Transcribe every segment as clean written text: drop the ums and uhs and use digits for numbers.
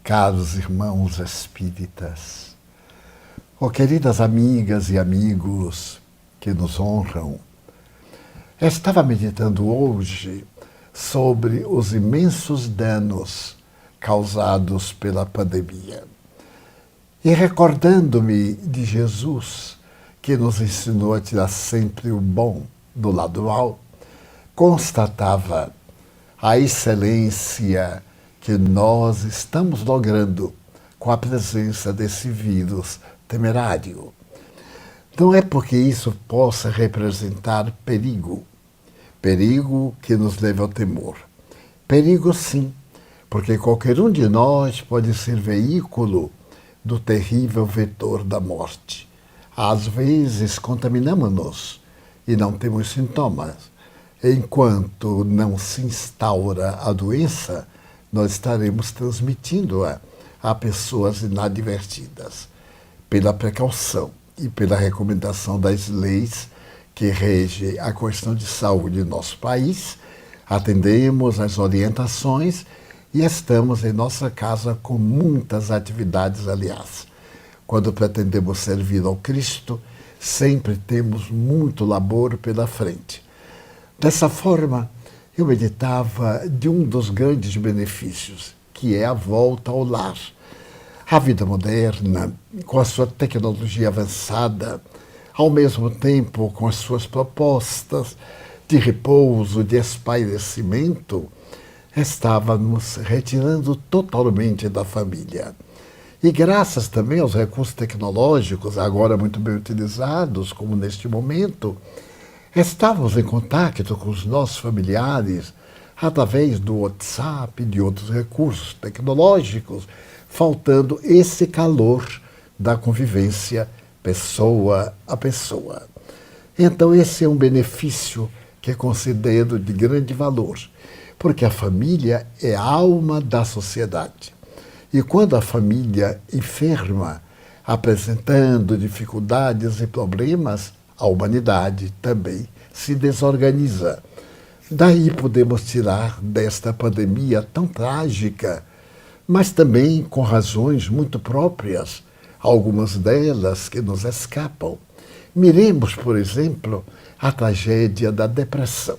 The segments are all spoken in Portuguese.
caros irmãos espíritas, queridas amigas e amigos que nos honram, estava meditando hoje sobre os imensos danos causados pela pandemia e recordando-me de Jesus, que nos ensinou a tirar sempre o bom do lado mal, constatava a excelência que nós estamos logrando com a presença desse vírus temerário. Não é porque isso possa representar perigo que nos leva ao temor. Perigo sim, porque qualquer um de nós pode ser veículo do terrível vetor da morte. Às vezes contaminamos-nos e não temos sintomas. Enquanto não se instaura a doença, nós estaremos transmitindo-a a pessoas inadvertidas. Pela precaução e pela recomendação das leis que regem a questão de saúde em nosso país, atendemos às orientações e estamos em nossa casa com muitas atividades, aliás. Quando pretendemos servir ao Cristo, sempre temos muito labor pela frente. Dessa forma, eu meditava de um dos grandes benefícios, que é a volta ao lar. A vida moderna, com a sua tecnologia avançada, ao mesmo tempo com as suas propostas de repouso, de espairecimento, estava nos retirando totalmente da família. E graças também aos recursos tecnológicos, agora muito bem utilizados, como neste momento, estávamos em contato com os nossos familiares através do WhatsApp e de outros recursos tecnológicos, faltando esse calor da convivência pessoa a pessoa. Então esse é um benefício que considero de grande valor, porque a família é a alma da sociedade. E quando a família enferma, apresentando dificuldades e problemas, a humanidade também se desorganiza. Daí podemos tirar desta pandemia tão trágica, mas também com razões muito próprias, algumas delas que nos escapam. Miremos, por exemplo, a tragédia da depressão.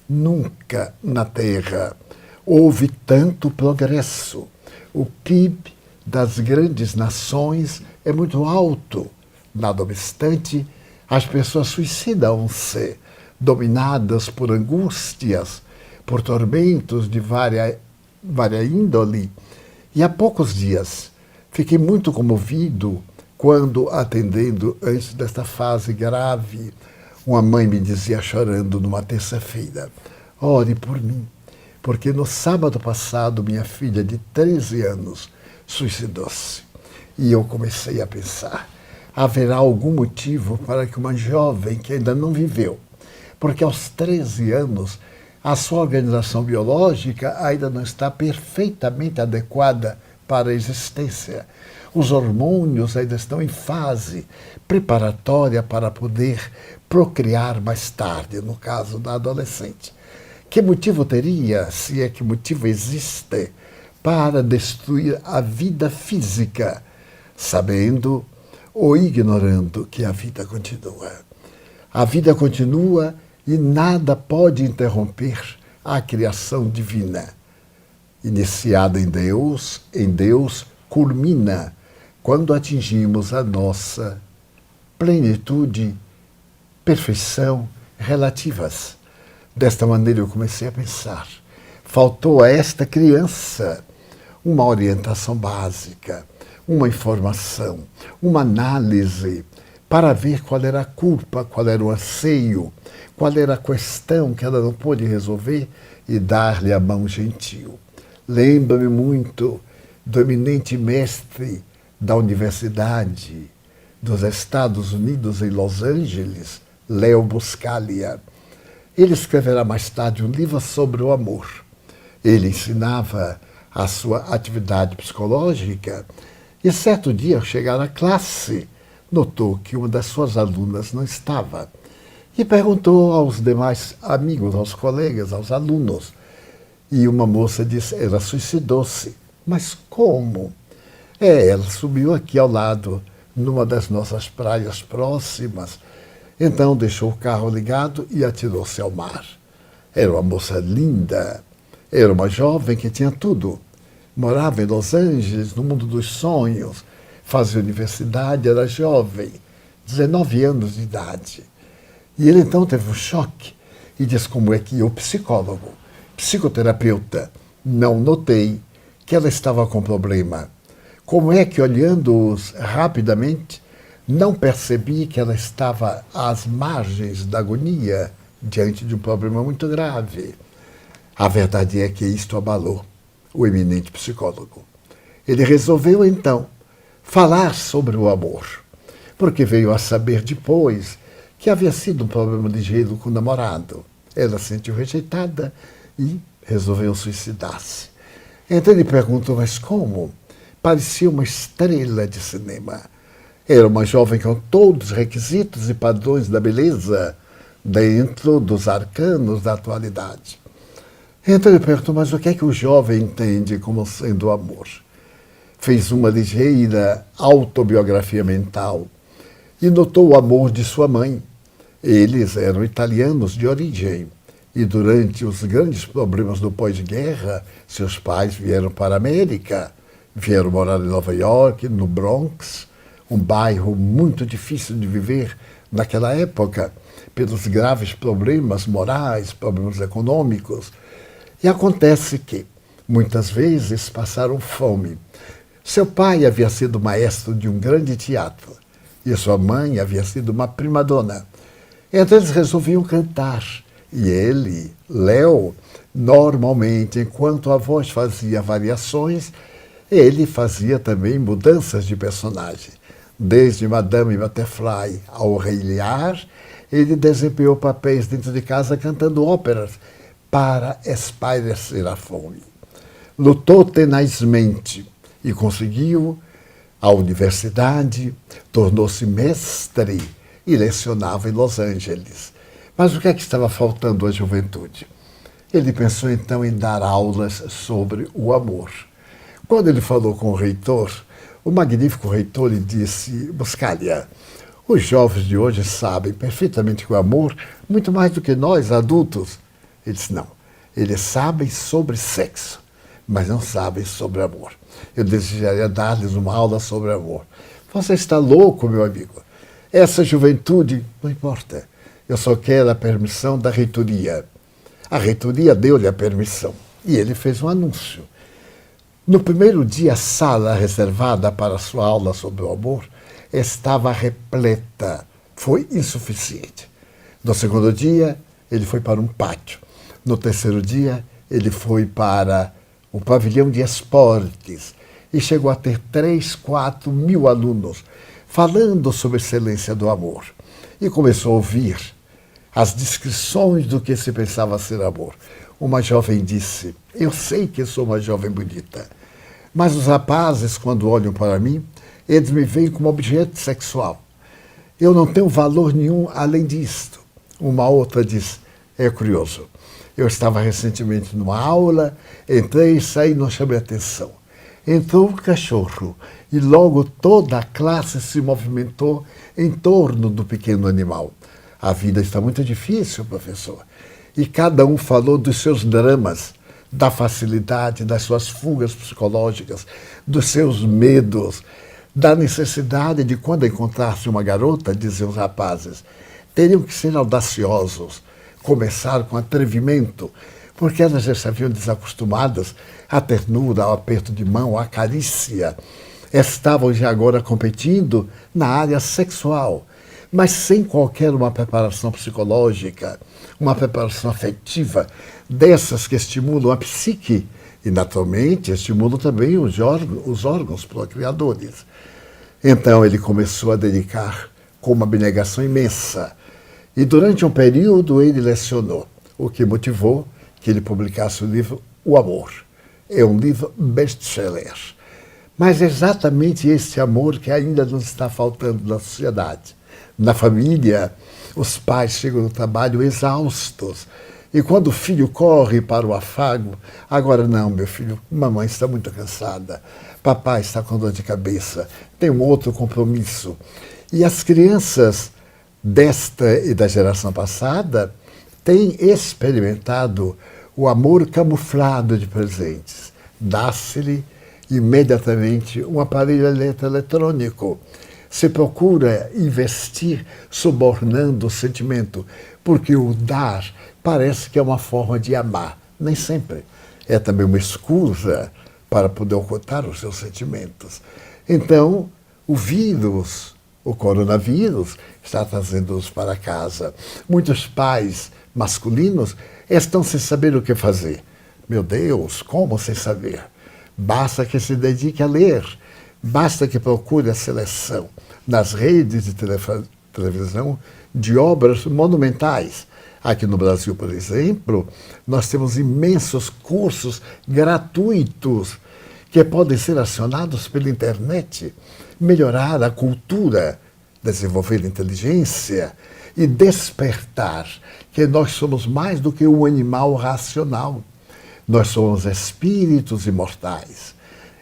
Nunca na Terra houve tanto progresso. O PIB das grandes nações é muito alto. Nada obstante, as pessoas suicidam-se, dominadas por angústias, por tormentos de vária índole. E há poucos dias fiquei muito comovido quando, atendendo antes desta fase grave, uma mãe me dizia chorando numa terça-feira: ore por mim, porque no sábado passado minha filha de 13 anos suicidou-se. E eu comecei a pensar, haverá algum motivo para que uma jovem que ainda não viveu, porque aos 13 anos a sua organização biológica ainda não está perfeitamente adequada para a existência. Os hormônios ainda estão em fase preparatória para poder procriar mais tarde, no caso da adolescente. Que motivo teria, se é que motivo existe, para destruir a vida física, sabendo ou ignorando que a vida continua? A vida continua e nada pode interromper a criação divina. Iniciada em Deus culmina quando atingimos a nossa plenitude, perfeição relativas. Desta maneira eu comecei a pensar, faltou a esta criança uma orientação básica, uma informação, uma análise, para ver qual era a culpa, qual era o anseio, qual era a questão que ela não pôde resolver e dar-lhe a mão gentil. Lembro-me muito do eminente mestre da Universidade dos Estados Unidos em Los Angeles, Leo Buscaglia. Ele escreverá mais tarde um livro sobre o amor. Ele ensinava a sua atividade psicológica e certo dia, ao chegar à classe, notou que uma das suas alunas não estava e perguntou aos demais amigos, aos colegas, aos alunos. E uma moça disse, ela suicidou-se. Mas como? Ela subiu aqui ao lado, numa das nossas praias próximas. Então deixou o carro ligado e atirou-se ao mar. Era uma moça linda. Era uma jovem que tinha tudo. Morava em Los Angeles, no mundo dos sonhos. Fazia universidade, era jovem, 19 anos de idade. E ele então teve um choque e disse como é que eu, psicólogo, psicoterapeuta, não notei que ela estava com problema. Como é que, olhando-os rapidamente, não percebi que ela estava às margens da agonia, diante de um problema muito grave? A verdade é que isto abalou o eminente psicólogo. Ele resolveu, então, falar sobre o amor, porque veio a saber depois que havia sido um problema de gelo com o namorado. Ela se sentiu rejeitada e resolveu suicidar-se. Então ele perguntou, mas como? Parecia uma estrela de cinema. Era uma jovem com todos os requisitos e padrões da beleza dentro dos arcanos da atualidade. Então ele perguntou, mas o que é que o jovem entende como sendo o amor? Fez uma ligeira autobiografia mental e notou o amor de sua mãe. Eles eram italianos de origem e durante os grandes problemas do pós-guerra, seus pais vieram para a América, vieram morar em Nova York, no Bronx, um bairro muito difícil de viver naquela época, pelos graves problemas morais, problemas econômicos. E acontece que, muitas vezes, passaram fome. Seu pai havia sido maestro de um grande teatro e sua mãe havia sido uma primadona. Então eles resolviam cantar. E ele, Léo, normalmente, enquanto a voz fazia variações, ele fazia também mudanças de personagem. Desde Madame Butterfly ao Rei Lear, ele desempenhou papéis dentro de casa cantando óperas para espairecer a fome. Lutou tenazmente e conseguiu a universidade, tornou-se mestre e lecionava em Los Angeles. Mas o que é que estava faltando à juventude? Ele pensou então em dar aulas sobre o amor. Quando ele falou com o reitor, o magnífico reitor lhe disse, Buscaglia, os jovens de hoje sabem perfeitamente que o amor, muito mais do que nós, adultos. Ele disse, não, eles sabem sobre sexo, mas não sabem sobre amor. Eu desejaria dar-lhes uma aula sobre amor. Você está louco, meu amigo. Essa juventude, não importa. Eu só quero a permissão da reitoria. A reitoria deu-lhe a permissão. E ele fez um anúncio. No primeiro dia, a sala reservada para a sua aula sobre o amor estava repleta. Foi insuficiente. No segundo dia, ele foi para um pátio. No terceiro dia, ele foi para o pavilhão de esportes e chegou a ter 3, 4 mil alunos falando sobre a excelência do amor. E começou a ouvir as descrições do que se pensava ser amor. Uma jovem disse, eu sei que sou uma jovem bonita, mas os rapazes, quando olham para mim, eles me veem como objeto sexual. Eu não tenho valor nenhum além disto. Uma outra diz, é curioso, eu estava recentemente numa aula, entrei e saí, não chamei atenção. Entrou um cachorro e logo toda a classe se movimentou em torno do pequeno animal. A vida está muito difícil, professor. E cada um falou dos seus dramas, da facilidade, das suas fugas psicológicas, dos seus medos, da necessidade de, quando encontrasse uma garota, diziam os rapazes, teriam que ser audaciosos, começar com atrevimento, porque elas já estavam desacostumadas à ternura, ao aperto de mão, à carícia. Estavam já agora competindo na área sexual, mas sem qualquer uma preparação psicológica, uma preparação afetiva, dessas que estimulam a psique e, naturalmente, estimulam também os órgãos procriadores. Então ele começou a dedicar com uma abnegação imensa. E durante um período ele lecionou, o que motivou que ele publicasse o livro O Amor. É um livro best-seller. Mas é exatamente esse amor que ainda nos está faltando na sociedade. Na família, os pais chegam no trabalho exaustos, E quando o filho corre para o afago, agora não, meu filho, mamãe está muito cansada, papai está com dor de cabeça, tem um outro compromisso. E as crianças desta e da geração passada têm experimentado o amor camuflado de presentes. Dá-se-lhe imediatamente um aparelho eletrônico. Se procura investir subornando o sentimento, porque o dar parece que é uma forma de amar. Nem sempre. É também uma escusa para poder ocultar os seus sentimentos. Então, o vírus, o coronavírus, está trazendo-os para casa. Muitos pais masculinos estão sem saber o que fazer. Meu Deus, como sem saber? Basta que se dedique a ler. Basta que procure a seleção nas redes de televisão de obras monumentais. Aqui no Brasil, por exemplo, nós temos imensos cursos gratuitos que podem ser acionados pela internet, melhorar a cultura, desenvolver inteligência e despertar que nós somos mais do que um animal racional. Nós somos espíritos imortais.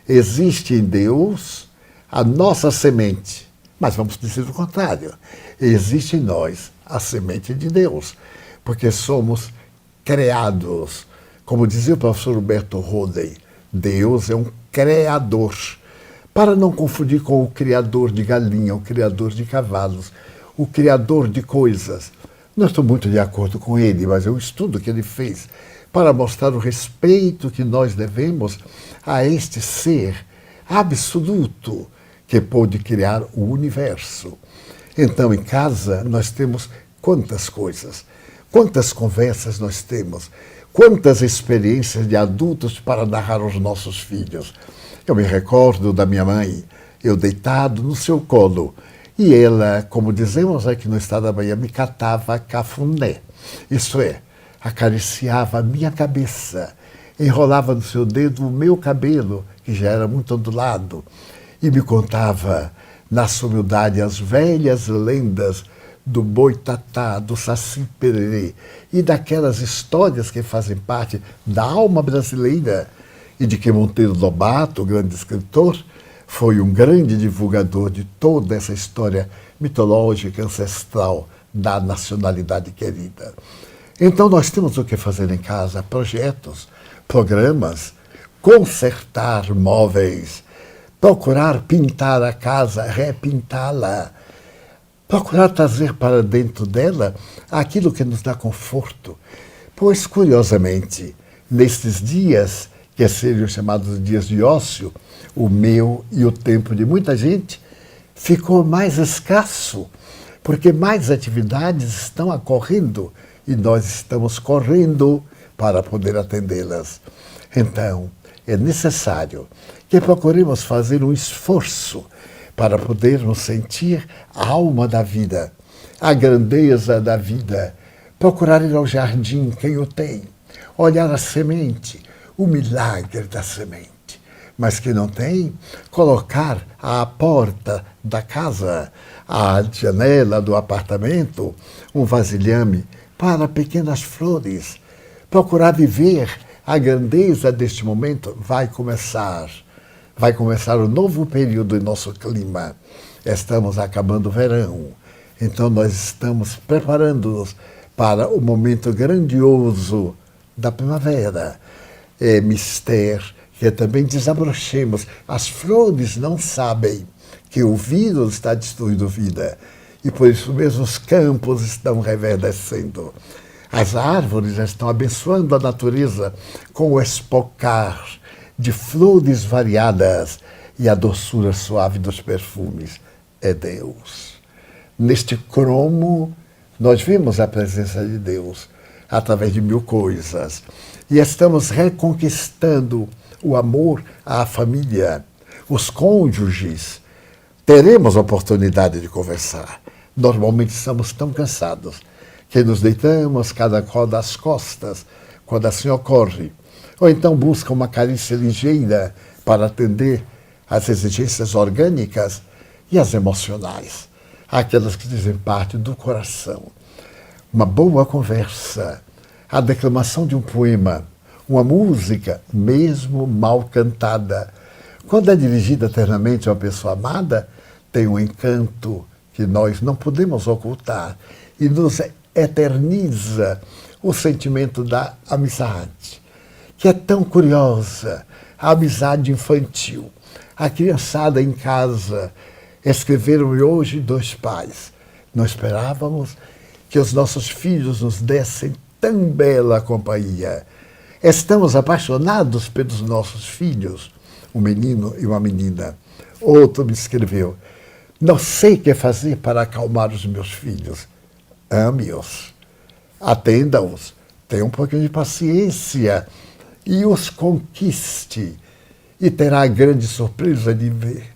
Existe em Deus a nossa semente, mas vamos dizer o contrário. Existe em nós a semente de Deus, porque somos criados. Como dizia o professor Humberto Roden, Deus é um criador. Para não confundir com o criador de galinha, o criador de cavalos, o criador de coisas. Não estou muito de acordo com ele, mas é um estudo que ele fez para mostrar o respeito que nós devemos a este ser absoluto que pôde criar o universo. Então, em casa, nós temos quantas coisas, quantas conversas nós temos, quantas experiências de adultos para narrar aos nossos filhos. Eu me recordo da minha mãe, eu deitado no seu colo, e ela, como dizemos aqui no estado da Bahia, me catava cafuné. Isso é, acariciava a minha cabeça, enrolava no seu dedo o meu cabelo, que já era muito ondulado, e me contava, na sua humildade, as velhas lendas do Boitatá, do Saci Pererê, e daquelas histórias que fazem parte da alma brasileira, e de que Monteiro Lobato, o grande escritor, foi um grande divulgador de toda essa história mitológica, ancestral, da nacionalidade querida. Então nós temos o que fazer em casa, projetos, programas, consertar móveis, procurar pintar a casa, repintá-la, procurar trazer para dentro dela aquilo que nos dá conforto. Pois, curiosamente, nestes dias, que seriam chamados dias de ócio, o meu e o tempo de muita gente ficou mais escasso, porque mais atividades estão ocorrendo e nós estamos correndo para poder atendê-las. Então, é necessário que procuremos fazer um esforço para podermos sentir a alma da vida, a grandeza da vida, procurar ir ao jardim, quem o tem, olhar a semente, o milagre da semente. Mas que não tem, colocar à porta da casa, à janela do apartamento, um vasilhame para pequenas flores. Procurar viver a grandeza deste momento. Vai começar um novo período em nosso clima. Estamos acabando o verão, então nós estamos preparando-nos para o momento grandioso da primavera. É mister que também desabrochemos. As flores não sabem que o vírus está destruindo vida e por isso mesmo os campos estão reverdecendo. As árvores estão abençoando a natureza com o espocar de flores variadas e a doçura suave dos perfumes. É Deus. Neste cromo, nós vimos a presença de Deus através de mil coisas. E estamos reconquistando o amor à família, os cônjuges. Teremos a oportunidade de conversar. Normalmente estamos tão cansados que nos deitamos, cada qual das costas, quando assim ocorre. Ou então busca uma carícia ligeira para atender às exigências orgânicas e às emocionais, aquelas que dizem parte do coração. Uma boa conversa, a declamação de um poema, uma música, mesmo mal cantada, quando é dirigida eternamente a uma pessoa amada, tem um encanto que nós não podemos ocultar e nos eterniza o sentimento da amizade, que é tão curiosa, a amizade infantil. A criançada em casa escreveram-me hoje 2 pais. Nós esperávamos que os nossos filhos nos dessem tão bela companhia. Estamos apaixonados pelos nossos filhos, um menino e uma menina. Outro me escreveu: não sei o que fazer para acalmar os meus filhos. Ame-os, atenda-os, tenha um pouquinho de paciência e os conquiste. E terá a grande surpresa de ver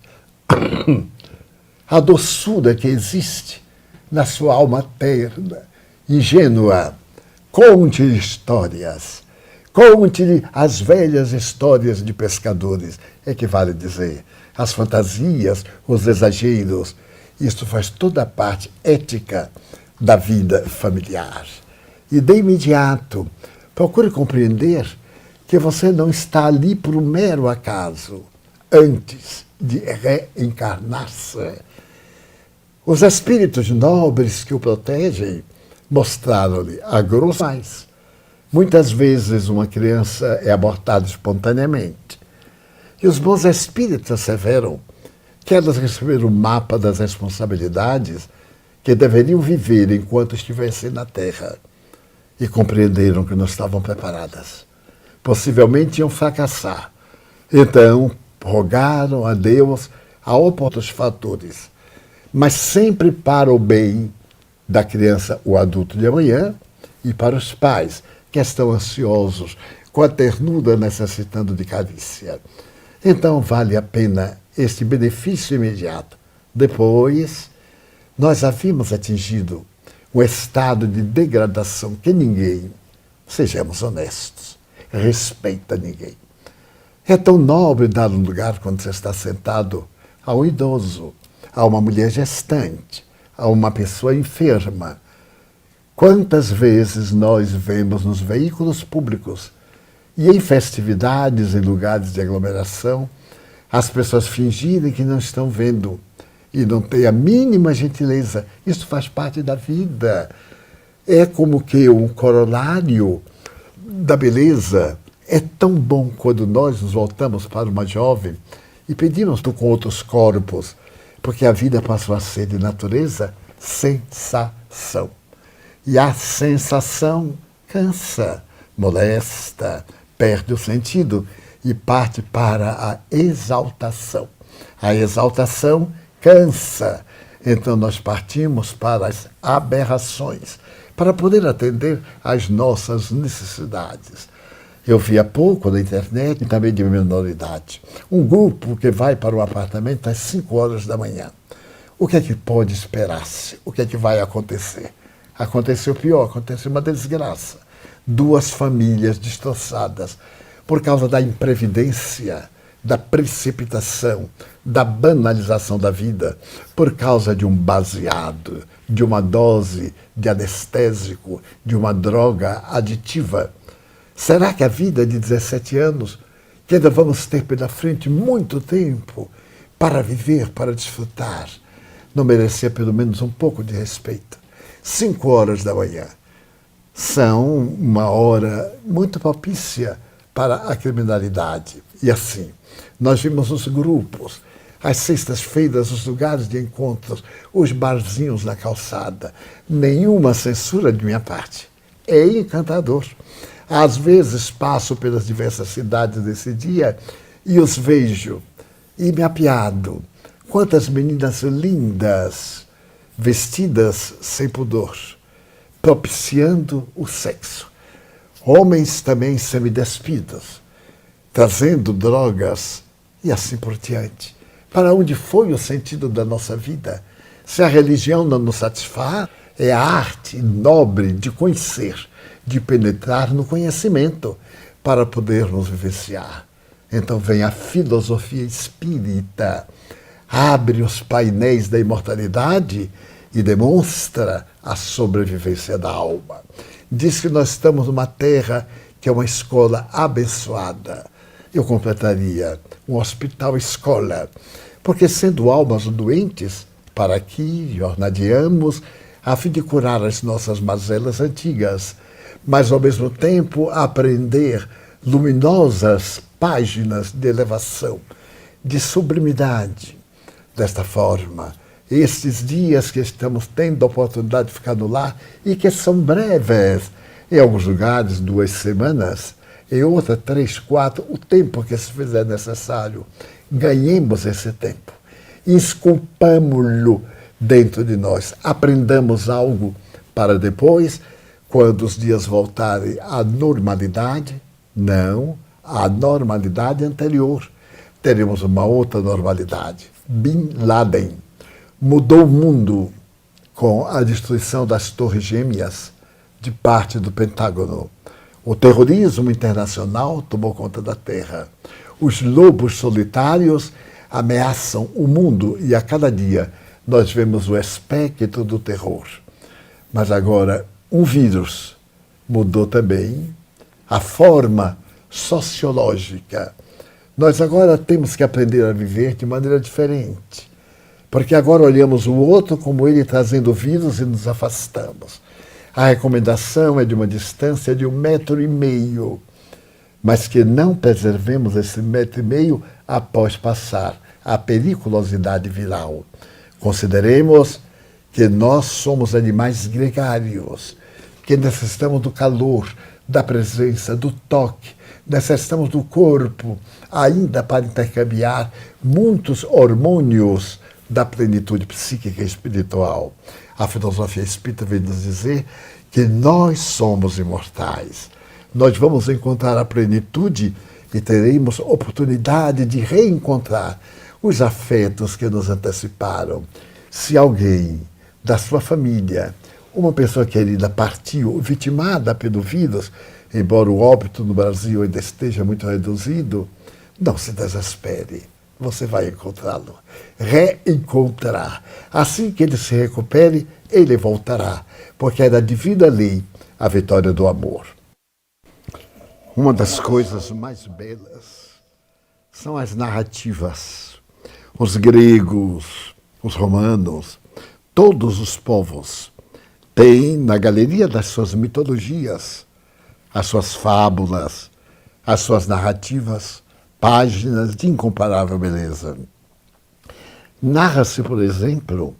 a doçura que existe na sua alma terna, ingênua. Conte-lhe histórias. Conte-lhe as velhas histórias de pescadores. É que vale dizer, as fantasias, os exageros. Isso faz toda a parte ética da vida familiar. E de imediato, procure compreender que você não está ali por um mero acaso, antes de reencarnar-se. Os espíritos nobres que o protegem mostraram-lhe a grosso mais. Muitas vezes uma criança é abortada espontaneamente. E os bons espíritos asseveram que elas receberam o mapa das responsabilidades que deveriam viver enquanto estivessem na Terra. E compreenderam que não estavam preparadas. Possivelmente iam fracassar. Então, rogaram a Deus a oportunos fatores, mas sempre para o bem da criança, o adulto de amanhã, e para os pais, que estão ansiosos, com a ternura necessitando de carícia. Então, vale a pena este benefício imediato. Depois, nós havíamos atingido um estado de degradação que ninguém, sejamos honestos, respeita ninguém. É tão nobre dar um lugar quando você está sentado a um idoso, a uma mulher gestante, a uma pessoa enferma. Quantas vezes nós vemos nos veículos públicos e em festividades, em lugares de aglomeração, as pessoas fingirem que não estão vendo e não têm a mínima gentileza. Isso faz parte da vida. É como que um corolário da beleza. É tão bom quando nós nos voltamos para uma jovem e pedimos com outros corpos, porque a vida passou a ser de natureza sensação. E a sensação cansa, molesta, perde o sentido e parte para a exaltação. A exaltação cansa. Então nós partimos para as aberrações, para poder atender às nossas necessidades. Eu vi há pouco na internet, também de menor idade, um grupo que vai para o apartamento às 5 horas da manhã. O que é que pode esperar-se? O que é que vai acontecer? Aconteceu pior, aconteceu uma desgraça. 2 famílias destroçadas por causa da imprevidência, da precipitação, da banalização da vida, por causa de um baseado, de uma dose de anestésico, de uma droga aditiva. Será que a vida de 17 anos, que ainda vamos ter pela frente muito tempo para viver, para desfrutar, não merecia pelo menos um pouco de respeito? 5 horas da manhã são uma hora muito propícia para a criminalidade. E assim, nós vimos os grupos, às sextas-feiras, os lugares de encontros, os barzinhos na calçada. Nenhuma censura de minha parte. É encantador. Às vezes passo pelas diversas cidades desse dia e os vejo e me apiado. Quantas meninas lindas, vestidas sem pudor, propiciando o sexo. Homens também semidespidos, trazendo drogas e assim por diante. Para onde foi o sentido da nossa vida? Se a religião não nos satisfaz, é a arte nobre de conhecer, de penetrar no conhecimento para podermos vivenciar. Então vem a filosofia espírita, abre os painéis da imortalidade e demonstra a sobrevivência da alma. diz que nós estamos numa terra que é uma escola abençoada. Eu completaria um hospital-escola, porque sendo almas doentes, para aqui jornadeamos a fim de curar as nossas mazelas antigas, mas ao mesmo tempo aprender luminosas páginas de elevação, de sublimidade. Desta forma, estes dias que estamos tendo a oportunidade de ficar no lar e que são breves, em alguns lugares 2 semanas, em outra 3, 4, o tempo que se fizer necessário, ganhemos esse tempo, esculpamo-lo dentro de nós, aprendamos algo para depois, quando os dias voltarem à normalidade, não à normalidade anterior, teremos uma outra normalidade. Bin Laden mudou o mundo com a destruição das Torres Gêmeas de parte do Pentágono. O terrorismo internacional tomou conta da Terra. Os lobos solitários ameaçam o mundo e a cada dia nós vemos o espectro do terror. Mas agora, um vírus mudou também a forma sociológica. Nós agora temos que aprender a viver de maneira diferente, porque agora olhamos o outro como ele trazendo vírus e nos afastamos. A recomendação é de uma distância de 1,5 metro, mas que não preservemos esse 1,5 metro após passar a periculosidade viral. Consideremos que nós somos animais gregários, que necessitamos do calor, da presença, do toque, necessitamos do corpo, ainda para intercambiar muitos hormônios da plenitude psíquica e espiritual. A filosofia espírita vem nos dizer que nós somos imortais. Nós vamos encontrar a plenitude e teremos oportunidade de reencontrar os afetos que nos anteciparam. Se alguém da sua família, uma pessoa querida, partiu vitimada pelo vírus, embora o óbito no Brasil ainda esteja muito reduzido, não se desespere. Você vai encontrá-lo, reencontrar. Assim que ele se recupere, ele voltará, porque é da divina lei a vitória do amor. Uma das coisas mais belas são as narrativas. Os gregos, os romanos, todos os povos têm na galeria das suas mitologias, as suas fábulas, as suas narrativas, páginas de incomparável beleza. Narra-se, por exemplo,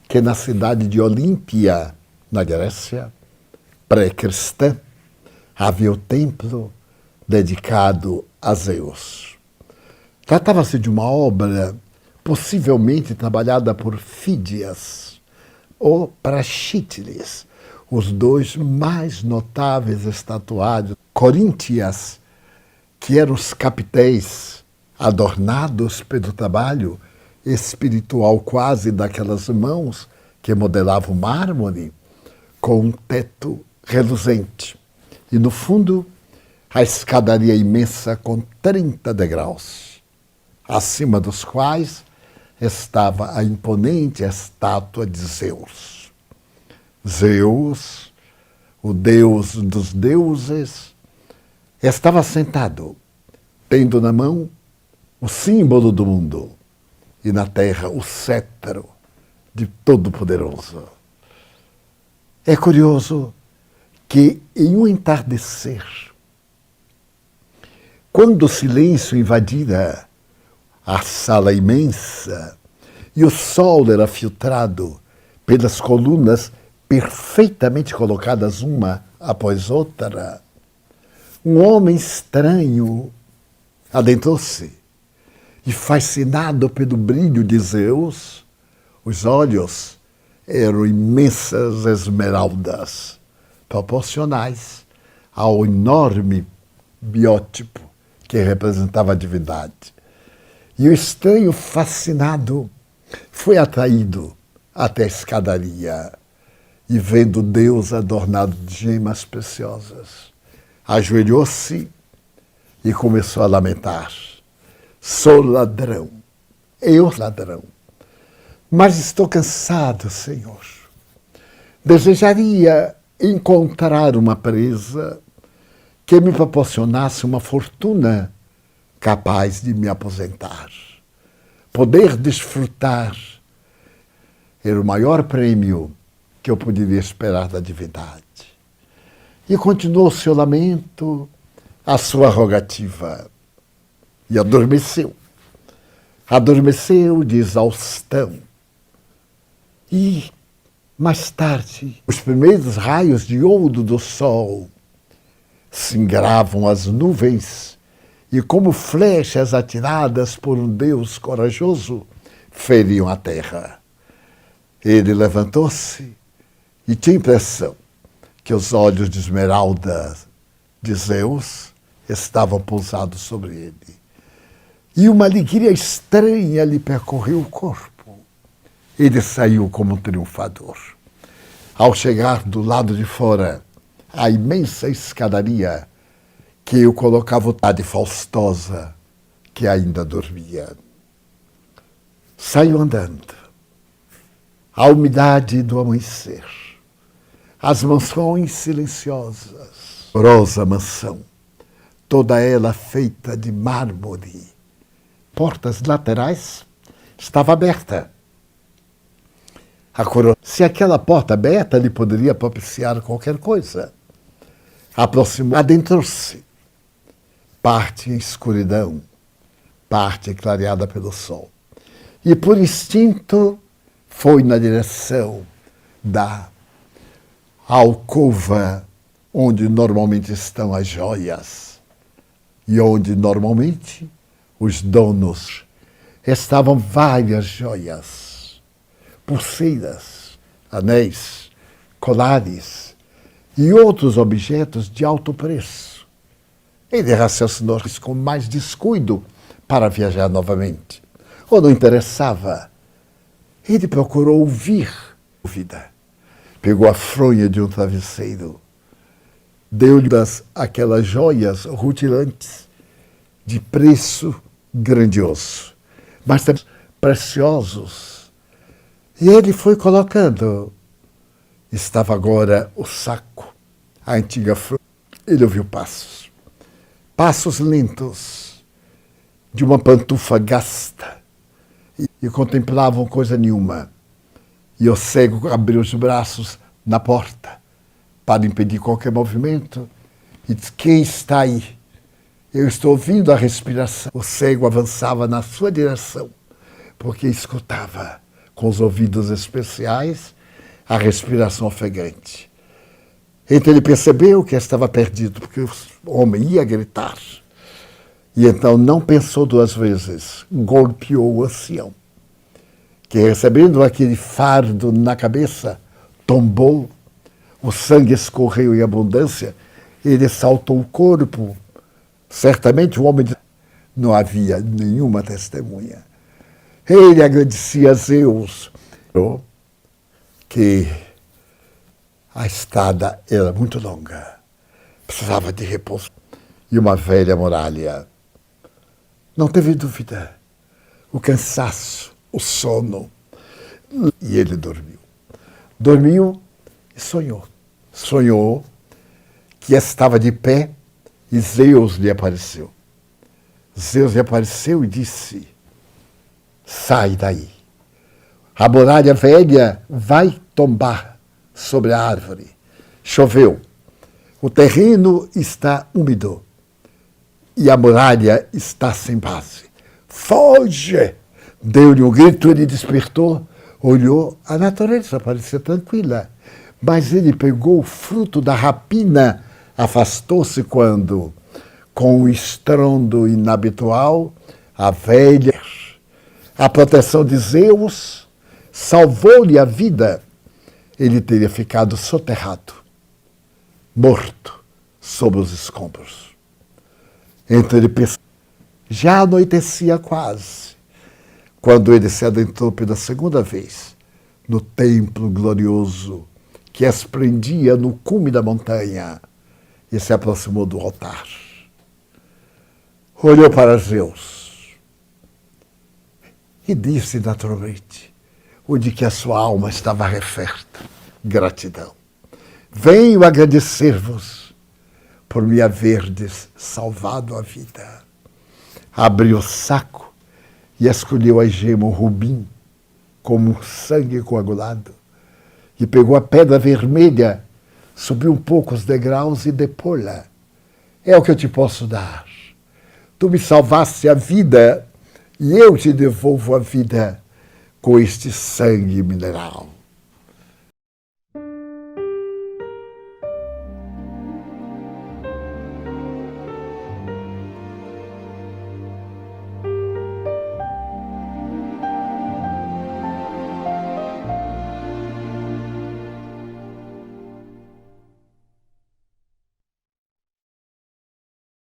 que na cidade de Olímpia, na Grécia, pré-cristã, havia o templo dedicado a Zeus. Tratava-se de uma obra possivelmente trabalhada por Fídias ou Praxíteles, os dois mais notáveis estatuários coríntias, que eram os capitéis adornados pelo trabalho espiritual quase daquelas mãos que modelavam mármore, com um teto reluzente. E no fundo, a escadaria imensa com 30 degraus, acima dos quais estava a imponente estátua de Zeus. Zeus, o deus dos deuses, estava sentado, tendo na mão o símbolo do mundo e na terra o cetro de Todo-Poderoso. É curioso que em um entardecer, quando o silêncio invadira a sala imensa e o sol era filtrado pelas colunas perfeitamente colocadas uma após outra, um homem estranho adentrou-se e, fascinado pelo brilho de Zeus, os olhos eram imensas esmeraldas, proporcionais ao enorme biótipo que representava a divindade. E o estranho, fascinado, foi atraído até a escadaria e, vendo Deus adornado de gemas preciosas, ajoelhou-se e começou a lamentar. Sou ladrão, eu ladrão, mas estou cansado, Senhor. Desejaria encontrar uma presa que me proporcionasse uma fortuna capaz de me aposentar. Poder desfrutar era o maior prêmio que eu poderia esperar da divindade. E continuou o seu lamento, a sua rogativa. E adormeceu. Adormeceu de exaustão. E, mais tarde, os primeiros raios de ouro do sol singravam as nuvens e, como flechas atiradas por um Deus corajoso, feriam a terra. Ele levantou-se e tinha a impressão que os olhos de esmeralda de Zeus estavam pousados sobre ele. E uma alegria estranha lhe percorreu o corpo. Ele saiu como um triunfador. Ao chegar do lado de fora, a imensa escadaria que o colocava a de Faustosa, que ainda dormia. Saiu andando. A umidade do amanhecer. As mansões silenciosas. Rosa mansão, toda ela feita de mármore. Portas laterais estava aberta. Se aquela porta aberta lhe poderia propiciar qualquer coisa. Aproximou, adentrou-se. Parte em escuridão, parte clareada pelo sol. E por instinto foi na direção da alcova onde normalmente estão as joias e onde normalmente os donos estavam várias joias, pulseiras, anéis, colares e outros objetos de alto preço. Ele raciocinou com mais descuido para viajar novamente. Ou não interessava. Ele procurou ouvir vida. Pegou a fronha de um travesseiro, deu-lhe aquelas joias rutilantes de preço grandioso, mas também preciosos. E ele foi colocando. Estava agora o saco, a antiga fronha. Ele ouviu passos. Passos lentos de uma pantufa gasta. E contemplavam coisa nenhuma. E o cego abriu os braços na porta para impedir qualquer movimento e disse: quem está aí? Eu estou ouvindo a respiração. O cego avançava na sua direção, porque escutava com os ouvidos especiais a respiração ofegante. Então ele percebeu que estava perdido, porque o homem ia gritar. E então não pensou duas vezes, golpeou o ancião, que recebendo aquele fardo na cabeça, tombou, o sangue escorreu em abundância, ele saltou o corpo. Certamente o homem não havia nenhuma testemunha. Ele agradecia a Zeus, que a estada era muito longa, precisava de repouso. E uma velha muralha. Não teve dúvida. O cansaço, o sono. E ele dormiu. Dormiu e sonhou. Sonhou que estava de pé e Zeus lhe apareceu. Zeus lhe apareceu e disse: sai daí. A muralha velha vai tombar sobre a árvore. Choveu. O terreno está úmido. E a muralha está sem base. Foge! Deu-lhe um grito, ele despertou, olhou, a natureza parecia tranquila. Mas ele pegou o fruto da rapina, afastou-se quando, com um estrondo inabitual, a velha, a proteção de Zeus, salvou-lhe a vida. Ele teria ficado soterrado, morto, sobre os escombros. Então ele pensou, já anoitecia quase, quando ele se adentrou pela segunda vez no templo glorioso que esplendia no cume da montanha e se aproximou do altar. Olhou para Zeus e disse naturalmente o de que a sua alma estava referta, gratidão. venho agradecer-vos por me haverdes salvado a vida. Abriu o saco e escolheu a gema rubim, como um sangue coagulado, e pegou a pedra vermelha, subiu um pouco os degraus e depô-la. É o que eu te posso dar. Tu me salvaste a vida e eu te devolvo a vida com este sangue mineral.